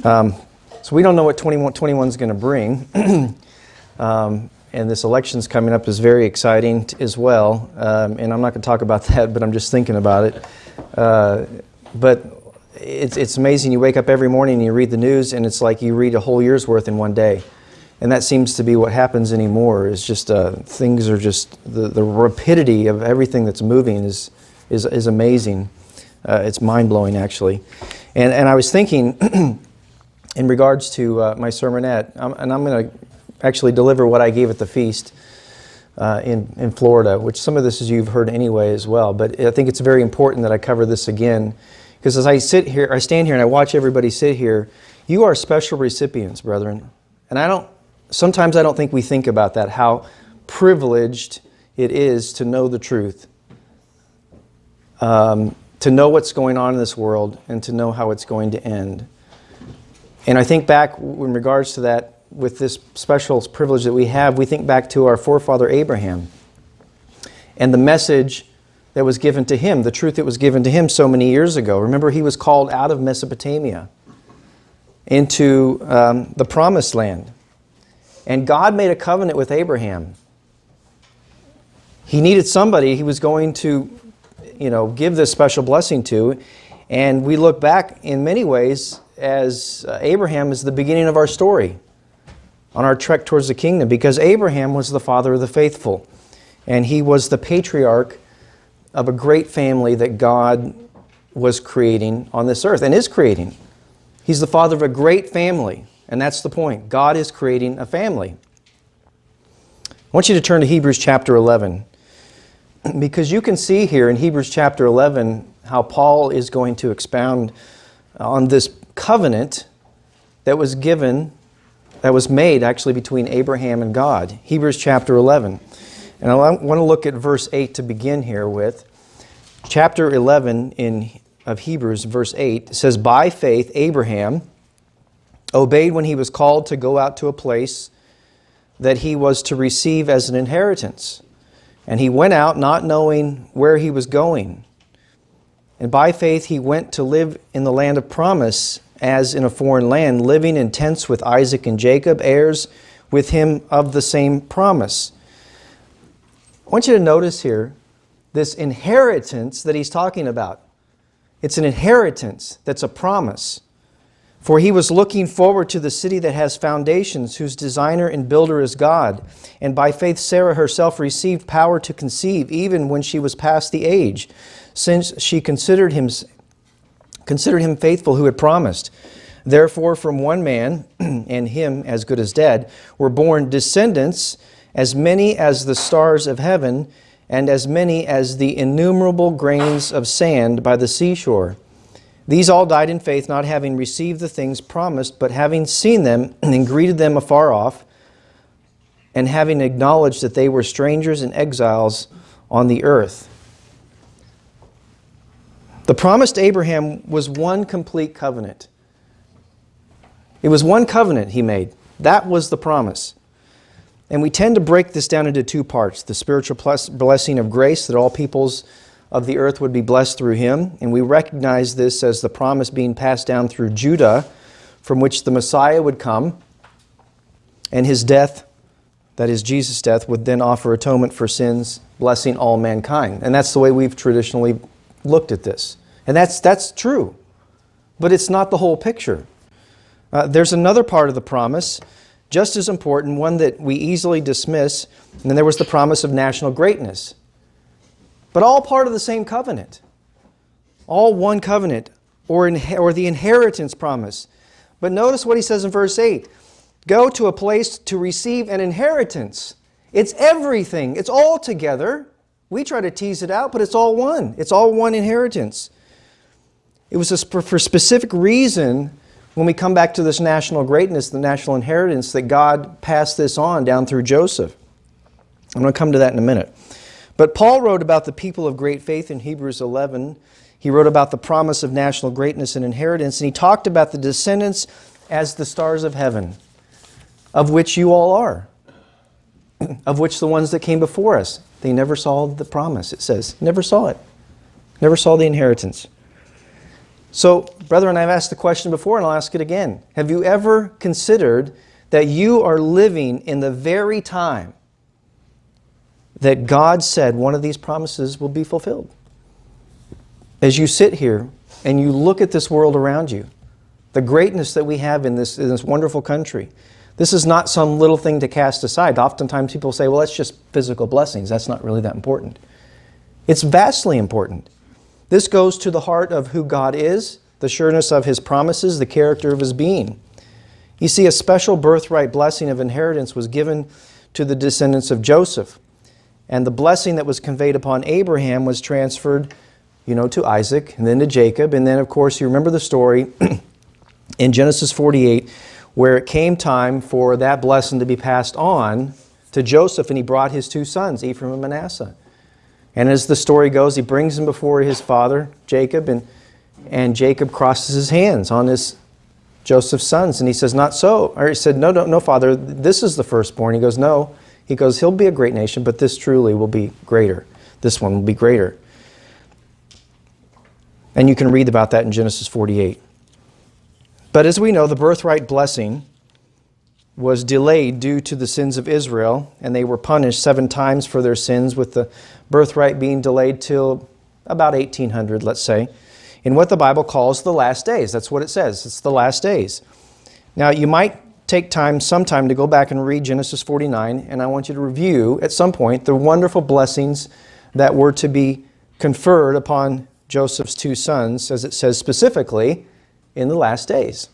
So we don't know what 2021 is going to bring. And this election's coming up is very exciting as well. And I'm not going to talk about that, but I'm just thinking about it. But it's amazing. You wake up every morning and you read the news, and it's like you read a whole year's worth in one day. And that seems to be what happens anymore. Is just things are just the rapidity of everything that's moving is amazing. It's mind blowing, actually. And I was thinking in regards to my sermonette, and I'm going to actually deliver what I gave at the feast in Florida, which some of this is you've heard anyway as well. But I think it's very important that I cover this again, because as I stand here and I watch everybody sit here, you are special recipients, brethren. And sometimes I don't think we think about that, how privileged it is to know the truth, to know what's going on in this world, and to know how it's going to end. And I think back in regards to that, with this special privilege that we have, we think back to our forefather Abraham and the message that was given to him, the truth that was given to him so many years ago. Remember, he was called out of Mesopotamia into the promised land. And God made a covenant with Abraham. He needed somebody he was going to, give this special blessing to. And we look back in many ways as Abraham is the beginning of our story on our trek towards the kingdom, because Abraham was the father of the faithful. And he was the patriarch of a great family that God was creating on this earth and is creating. He's the father of a great family. And that's the point. God is creating a family. I want you to turn to Hebrews chapter 11, because you can see here in Hebrews chapter 11 how Paul is going to expound on this covenant that was made actually between Abraham and God. Hebrews chapter 11. And I want to look at verse 8 to begin here with. Chapter 11 of Hebrews, verse 8, says, "By faith Abraham obeyed when he was called to go out to a place that he was to receive as an inheritance. And he went out not knowing where he was going. And by faith he went to live in the land of promise, as in a foreign land, living in tents with Isaac and Jacob, heirs with him of the same promise." I want you to notice here this inheritance that he's talking about. It's an inheritance that's a promise. "For he was looking forward to the city that has foundations, whose designer and builder is God. And by faith Sarah herself received power to conceive, even when she was past the age, since she considered him faithful who had promised. Therefore from one man, and him as good as dead, were born descendants, as many as the stars of heaven, and as many as the innumerable grains of sand by the seashore. These all died in faith, not having received the things promised, but having seen them and greeted them afar off, and having acknowledged that they were strangers and exiles on the earth." The promise to Abraham was one complete covenant. It was one covenant he made. That was the promise. And we tend to break this down into two parts: the spiritual blessing of grace, that all peoples of the earth would be blessed through him. And we recognize this as the promise being passed down through Judah, from which the Messiah would come, and his death, that is Jesus' death, would then offer atonement for sins, blessing all mankind. And that's the way we've traditionally looked at this. And that's true. But it's not the whole picture. There's another part of the promise, just as important, one that we easily dismiss, and then there was the promise of national greatness. But all part of the same covenant. All one covenant, or the inheritance promise. But notice what he says in verse 8. "Go to a place to receive an inheritance." It's everything. It's all together. We try to tease it out, but it's all one. It's all one inheritance. It was for a specific reason, when we come back to this national greatness, the national inheritance, that God passed this on down through Joseph. I'm going to come to that in a minute. But Paul wrote about the people of great faith in Hebrews 11. He wrote about the promise of national greatness and inheritance, and he talked about the descendants as the stars of heaven, of which you all are, of which the ones that came before us, they never saw the promise, it says. Never saw it. Never saw the inheritance. So, brethren, I've asked the question before and I'll ask it again. Have you ever considered that you are living in the very time that God said one of these promises will be fulfilled? As you sit here and you look at this world around you, the greatness that we have in this wonderful country, this is not some little thing to cast aside. Oftentimes people say, well, that's just physical blessings. That's not really that important. It's vastly important. This goes to the heart of who God is, the sureness of His promises, the character of His being. You see, a special birthright blessing of inheritance was given to the descendants of Joseph. And the blessing that was conveyed upon Abraham was transferred, to Isaac and then to Jacob. And then, of course, you remember the story in Genesis 48 where it came time for that blessing to be passed on to Joseph, and he brought his two sons, Ephraim and Manasseh. And as the story goes, he brings them before his father, Jacob, and Jacob crosses his hands on Joseph's sons. And he says, not so. Or he said, no, Father, this is the firstborn. He goes, no. He goes, he'll be a great nation, but this truly will be greater. This one will be greater. And you can read about that in Genesis 48. But as we know, the birthright blessing was delayed due to the sins of Israel, and they were punished 7 times for their sins, with the birthright being delayed till about 1800, let's say, in what the Bible calls the last days. That's what it says. It's the last days. Now, you might take some time to go back and read Genesis 49, and I want you to review at some point the wonderful blessings that were to be conferred upon Joseph's two sons, as it says specifically, in the last days.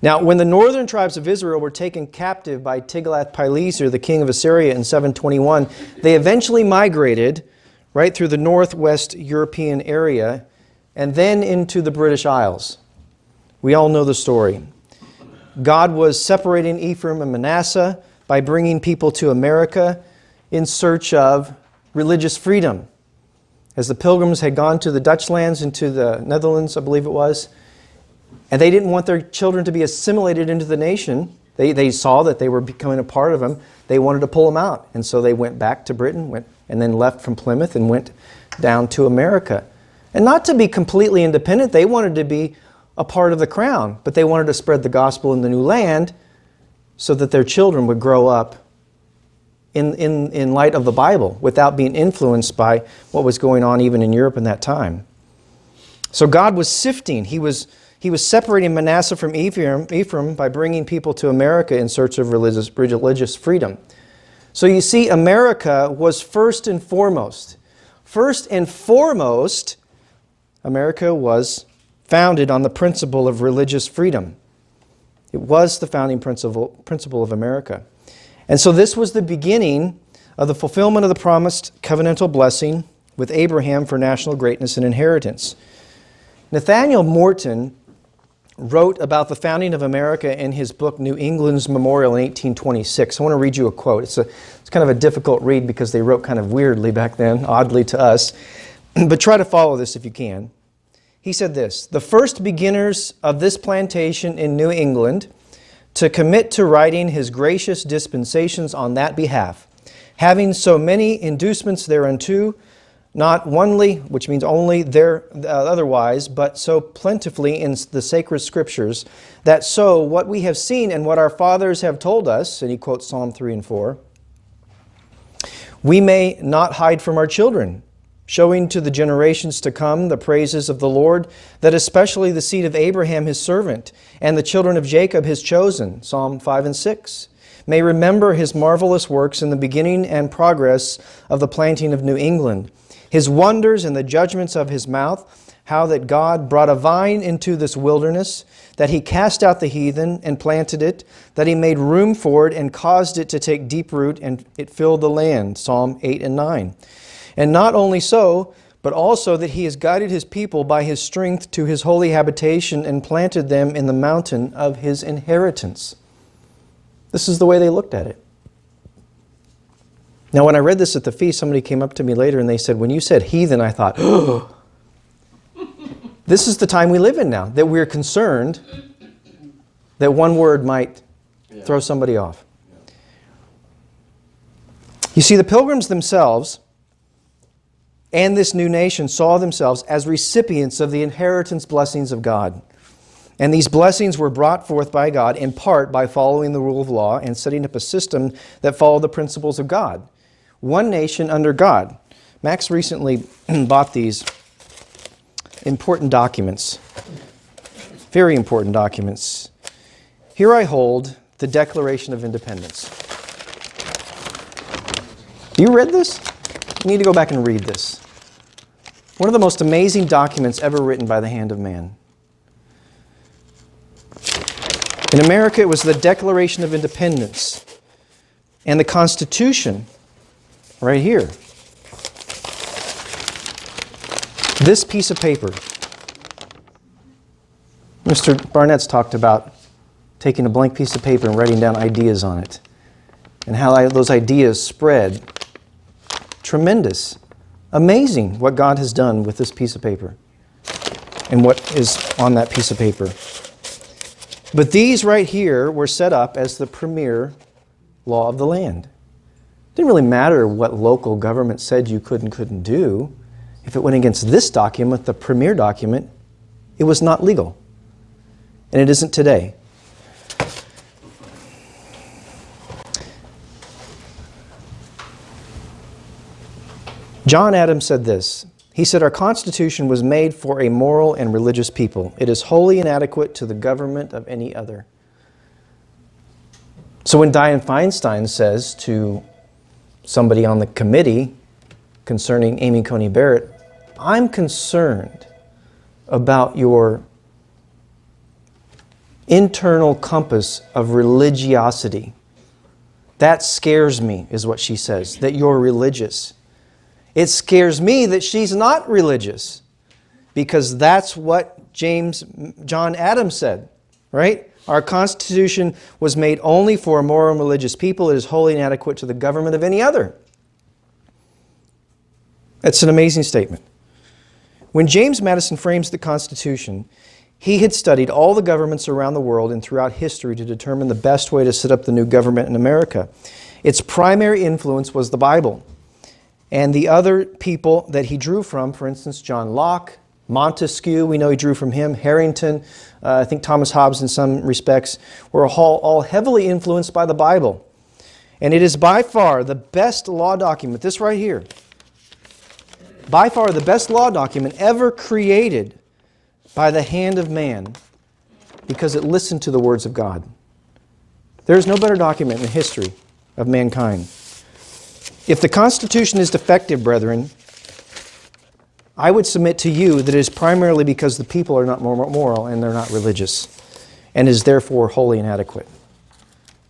Now, when the northern tribes of Israel were taken captive by Tiglath-Pileser, the king of Assyria, in 721, they eventually migrated right through the northwest European area and then into the British Isles. We all know the story. God was separating Ephraim and Manasseh by bringing people to America in search of religious freedom. As the pilgrims had gone to the Dutch lands and to the Netherlands, I believe it was, and they didn't want their children to be assimilated into the nation. They saw that they were becoming a part of them. They wanted to pull them out. And so they went back to Britain, and then left from Plymouth and went down to America. And not to be completely independent, they wanted to be a part of the crown, but they wanted to spread the gospel in the new land so that their children would grow up in light of the Bible without being influenced by what was going on even in Europe in that time. So God was sifting. He was separating Manasseh from Ephraim by bringing people to America in search of religious freedom. So you see, America was first and foremost, America was founded on the principle of religious freedom. It was the founding principle of America. And so this was the beginning of the fulfillment of the promised covenantal blessing with Abraham for national greatness and inheritance. Nathaniel Morton wrote about the founding of America in his book New England's Memorial in 1826. I want to read you a quote. It's kind of a difficult read because they wrote kind of weirdly back then, oddly to us. But try to follow this if you can. He said this: "The first beginners of this plantation in New England to commit to writing his gracious dispensations on that behalf, having so many inducements thereunto, not onely, which means only there otherwise, but so plentifully in the sacred scriptures, that so what we have seen and what our fathers have told us," and he quotes Psalm 3 and 4, "we may not hide from our children, showing to the generations to come the praises of the Lord, that especially the seed of Abraham his servant, and the children of Jacob his chosen," Psalm 5 and 6, "may remember his marvelous works in the beginning and progress of the planting of New England, his wonders and the judgments of his mouth, how that God brought a vine into this wilderness, that he cast out the heathen and planted it, that he made room for it and caused it to take deep root, and it filled the land," Psalm 8 and 9. "And not only so, but also that he has guided his people by his strength to his holy habitation and planted them in the mountain of his inheritance." This is the way they looked at it. Now, when I read this at the feast, somebody came up to me later and they said, when you said heathen, I thought, oh, this is the time we live in now, that we're concerned that one word might throw somebody off. Yeah. You see, the pilgrims themselves and this new nation saw themselves as recipients of the inheritance blessings of God. And these blessings were brought forth by God in part by following the rule of law and setting up a system that followed the principles of God. One nation under God. Max recently bought these important documents, very important documents. Here I hold the Declaration of Independence. You read this? You need to go back and read this. One of the most amazing documents ever written by the hand of man. In America, it was the Declaration of Independence and the Constitution right here. This piece of paper. Mr. Barnett's talked about taking a blank piece of paper and writing down ideas on it, and how those ideas spread. Tremendous. Amazing what God has done with this piece of paper and what is on that piece of paper. But these right here were set up as the premier law of the land. It didn't really matter what local government said you could and couldn't do. If it went against this document, the premier document, it was not legal. And it isn't today. John Adams said this. He said, "Our Constitution was made for a moral and religious people. It is wholly inadequate to the government of any other." So when Dianne Feinstein says to somebody on the committee concerning Amy Coney Barrett, "I'm concerned about your internal compass of religiosity. That scares me," is what she says, that you're religious. It scares me that she's not religious, because that's what John Adams said, right? Our Constitution was made only for a moral and religious people. It is wholly inadequate to the government of any other. That's an amazing statement. When James Madison frames the Constitution, he had studied all the governments around the world and throughout history to determine the best way to set up the new government in America. Its primary influence was the Bible. And the other people that he drew from, for instance, John Locke, Montesquieu, we know he drew from him, Harrington, I think Thomas Hobbes in some respects, were all heavily influenced by the Bible. And it is by far the best law document, this right here, by far the best law document ever created by the hand of man, because it listened to the words of God. There is no better document in the history of mankind. If the Constitution is defective, brethren, I would submit to you that it is primarily because the people are not moral and they're not religious, and is therefore wholly inadequate.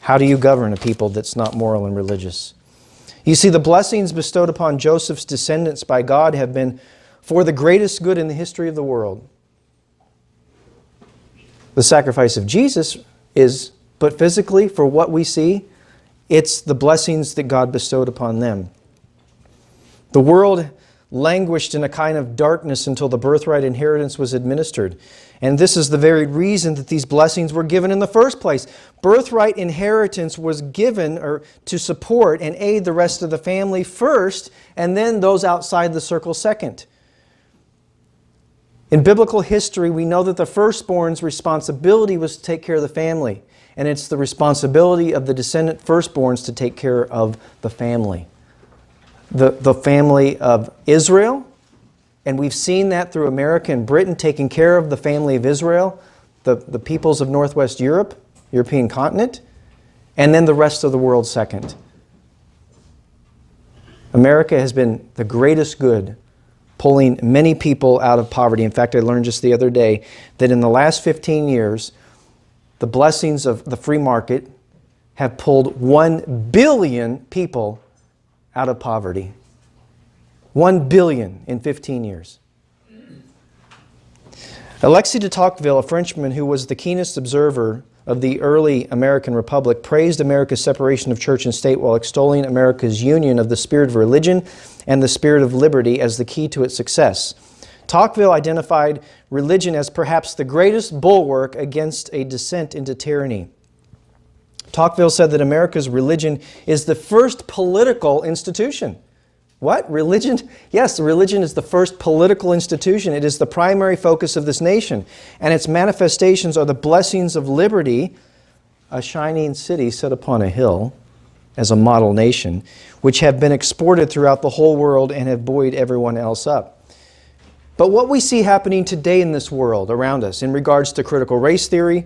How do you govern a people that's not moral and religious? You see, the blessings bestowed upon Joseph's descendants by God have been for the greatest good in the history of the world. The sacrifice of Jesus is, but physically, for what we see, it's the blessings that God bestowed upon them. The world languished in a kind of darkness until the birthright inheritance was administered. And this is the very reason that these blessings were given in the first place. Birthright inheritance was given to support and aid the rest of the family first, and then those outside the circle second. In biblical history, we know that the firstborn's responsibility was to take care of the family. And it's the responsibility of the descendant firstborns to take care of the family. The family of Israel, and we've seen that through America and Britain taking care of the family of Israel, the peoples of Northwest Europe, European continent, and then the rest of the world second. America has been the greatest good, pulling many people out of poverty. In fact, I learned just the other day that in the last 15 years, the blessings of the free market have pulled 1 billion people out of poverty. 1 billion in 15 years. Alexis de Tocqueville, a Frenchman who was the keenest observer of the early American Republic, praised America's separation of church and state while extolling America's union of the spirit of religion and the spirit of liberty as the key to its success. Tocqueville identified religion as perhaps the greatest bulwark against a descent into tyranny. Tocqueville said that America's religion is the first political institution. What? Religion? Yes, religion is the first political institution. It is the primary focus of this nation. And its manifestations are the blessings of liberty, a shining city set upon a hill as a model nation, which have been exported throughout the whole world and have buoyed everyone else up. But what we see happening today in this world around us in regards to critical race theory,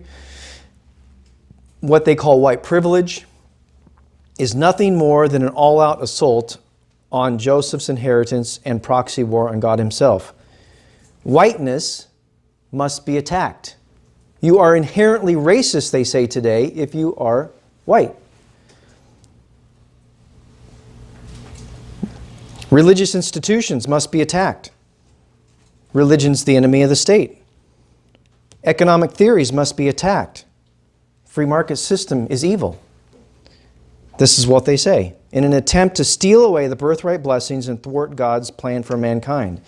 what they call white privilege, is nothing more than an all-out assault on Joseph's inheritance and proxy war on God himself. Whiteness must be attacked. You are inherently racist, they say today, if you are white. Religious institutions must be attacked. Religion's the enemy of the state. Economic theories must be attacked. Free market system is evil. This is what they say, in an attempt to steal away the birthright blessings and thwart God's plan for mankind.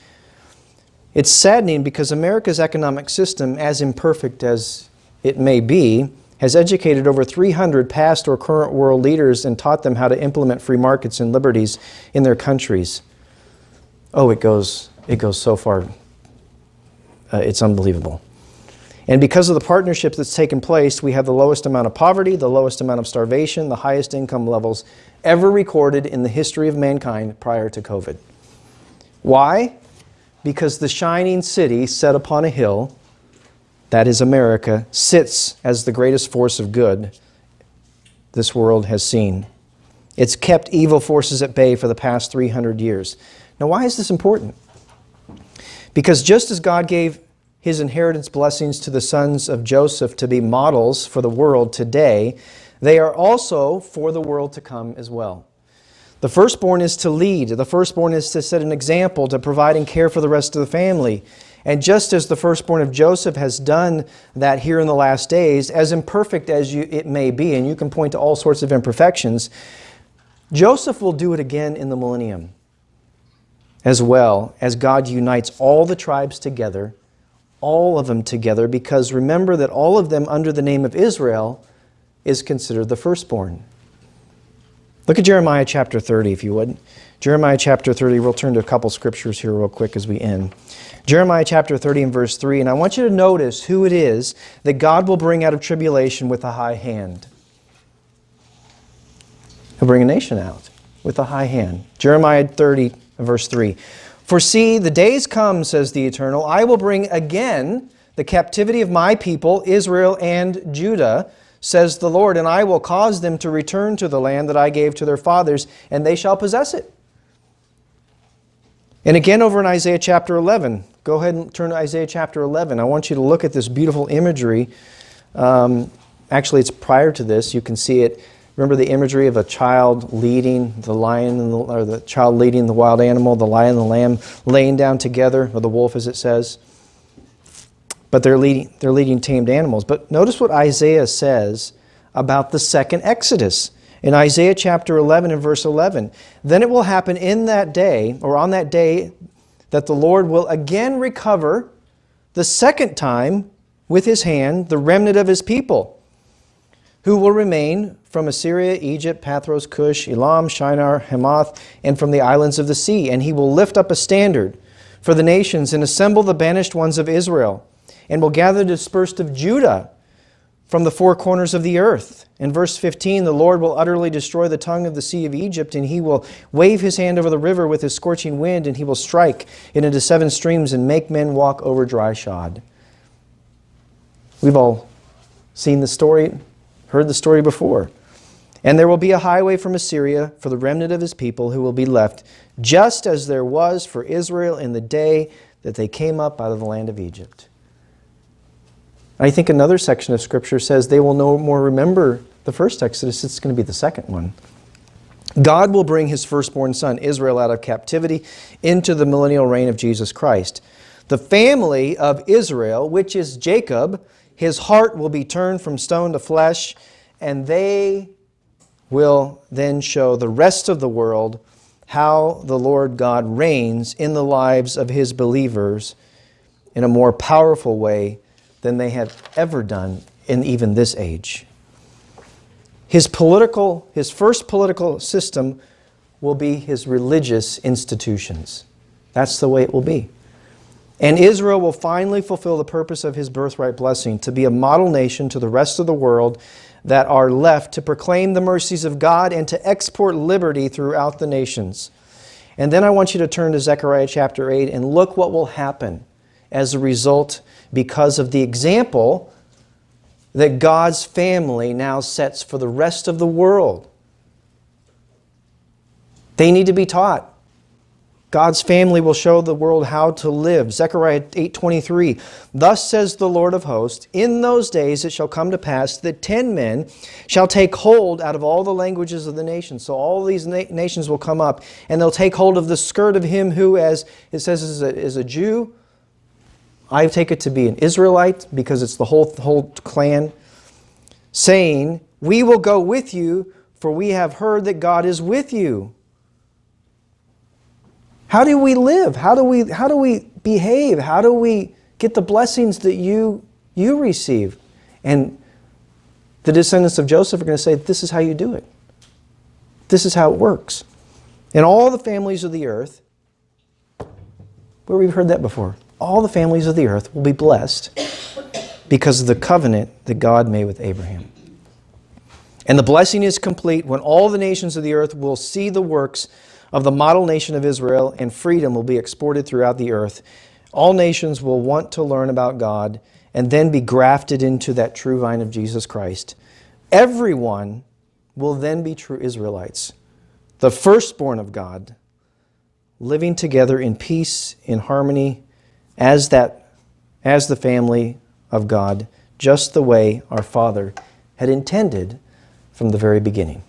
It's saddening because America's economic system, as imperfect as it may be, has educated over 300 past or current world leaders and taught them how to implement free markets and liberties in their countries. Oh, it goes so far. It's unbelievable. And because of the partnership that's taken place, we have the lowest amount of poverty, the lowest amount of starvation, the highest income levels ever recorded in the history of mankind prior to COVID. Why? Because the shining city set upon a hill, that is America, sits as the greatest force of good this world has seen. It's kept evil forces at bay for the past 300 years. Now, why is this important? Because just as God gave his inheritance blessings to the sons of Joseph to be models for the world today, they are also for the world to come as well. The firstborn is to lead. The firstborn is to set an example, to provide and care for the rest of the family. And just as the firstborn of Joseph has done that here in the last days, as imperfect as it may be, and you can point to all sorts of imperfections, Joseph will do it again in the millennium, as well as God unites all the tribes together, all of them together, because remember that all of them under the name of Israel is considered the firstborn. Look at Jeremiah chapter 30, if you would. Jeremiah chapter 30, we'll turn to a couple scriptures here real quick as we end. Jeremiah chapter 30 and verse 3, and I want you to notice who it is that God will bring out of tribulation with a high hand. He'll bring a nation out with a high hand. Jeremiah 30 verse 3. For see, the days come, says the Eternal, I will bring again the captivity of my people, Israel and Judah, says the Lord, and I will cause them to return to the land that I gave to their fathers, and they shall possess it. And again over in Isaiah chapter 11. Go ahead and turn to Isaiah chapter 11. I want you to look at this beautiful imagery. Actually, it's prior to this. You can see it. Remember the imagery of a child leading the lion, or the child leading the wild animal, the lion and the lamb laying down together, or the wolf as it says. But they're leading tamed animals. But notice what Isaiah says about the second Exodus. In Isaiah chapter 11 and verse 11, then it will happen in that day, or on that day, that the Lord will again recover the second time with his hand the remnant of his people, who will remain from Assyria, Egypt, Pathros, Cush, Elam, Shinar, Hamath, and from the islands of the sea. And he will lift up a standard for the nations and assemble the banished ones of Israel, and will gather the dispersed of Judah from the four corners of the earth. In verse 15, the Lord will utterly destroy the tongue of the sea of Egypt, and he will wave his hand over the river with his scorching wind, and he will strike it into 7 streams and make men walk over dry shod. We've all seen the story, heard the story before. And there will be a highway from Assyria for the remnant of his people who will be left, just as there was for Israel in the day that they came up out of the land of Egypt. I think another section of Scripture says they will no more remember the first Exodus, it's going to be the second one. God will bring his firstborn son, Israel, out of captivity into the millennial reign of Jesus Christ. The family of Israel, which is Jacob, his heart will be turned from stone to flesh, and they will then show the rest of the world how the Lord God reigns in the lives of his believers in a more powerful way than they have ever done in even this age. His first political system will be his religious institutions. That's the way it will be. And Israel will finally fulfill the purpose of his birthright blessing, to be a model nation to the rest of the world that are left, to proclaim the mercies of God and to export liberty throughout the nations. And then I want you to turn to Zechariah chapter 8 and look what will happen as a result, because of the example that God's family now sets for the rest of the world. They need to be taught. God's family will show the world how to live. Zechariah 8:23, "Thus says the Lord of hosts, in those days it shall come to pass that 10 men shall take hold out of all the languages of the nations." So all these nations will come up, and they'll take hold of the skirt of him who, as it says, is a Jew. I take it to be an Israelite, because it's the whole clan, saying, "We will go with you, for we have heard that God is with you." How do we live? How do we behave? How do we get the blessings that you receive? And the descendants of Joseph are going to say, this is how you do it. This is how it works. And all the families of the earth, where we've heard that before, all the families of the earth will be blessed because of the covenant that God made with Abraham. And the blessing is complete when all the nations of the earth will see the works of the model nation of Israel, and freedom will be exported throughout the earth. All nations will want to learn about God and then be grafted into that true vine of Jesus Christ. Everyone will then be true Israelites, the firstborn of God, living together in peace, in harmony, as the family of God, just the way our Father had intended from the very beginning.